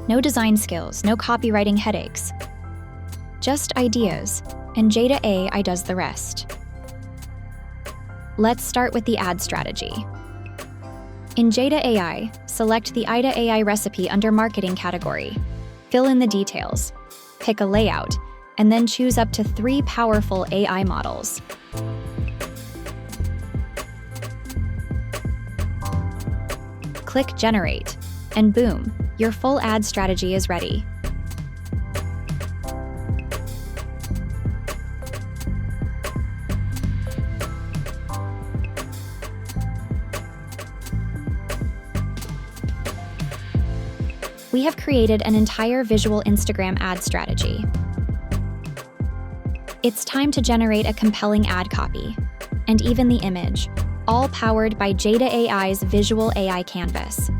No design skills, no copywriting headaches. Just ideas, and Jeda.ai does the rest. Let's start with the ad strategy. In Jeda.ai, select the AIDA AI recipe under Marketing category. Fill in the details, pick a layout, and then choose up to 3 powerful AI models. Click Generate, and boom, your full ad strategy is ready. We have created an entire visual Instagram ad strategy. It's time to generate a compelling ad copy, and even the image, all powered by Jeda.ai's visual AI canvas.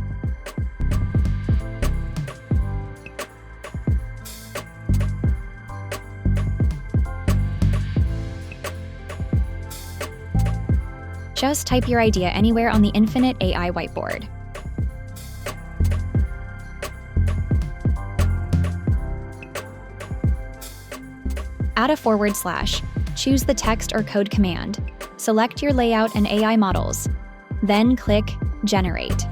Just type your idea anywhere on the infinite AI whiteboard. Add a /, choose the text or code command, select your layout and AI models, then click Generate.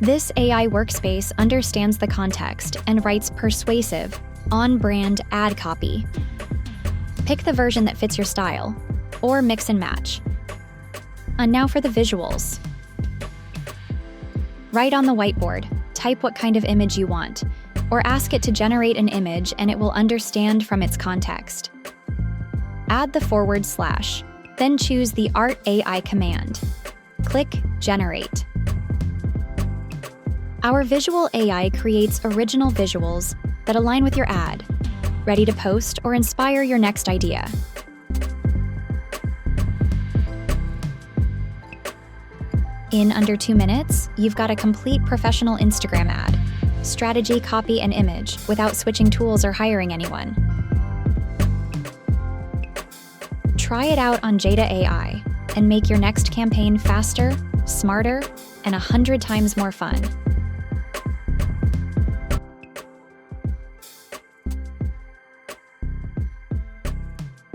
This AI workspace understands the context and writes persuasive, on-brand ad copy. Pick the version that fits your style, or mix and match. And now for the visuals. Write on the whiteboard, type what kind of image you want, or ask it to generate an image and it will understand from its context. Add the /, then choose the Art AI command. Click Generate. Our visual AI creates original visuals that align with your ad, ready to post or inspire your next idea. In under 2 minutes, you've got a complete professional Instagram ad, strategy, copy, and image without switching tools or hiring anyone. Try it out on Jeda.ai and make your next campaign faster, smarter, and 100 times more fun.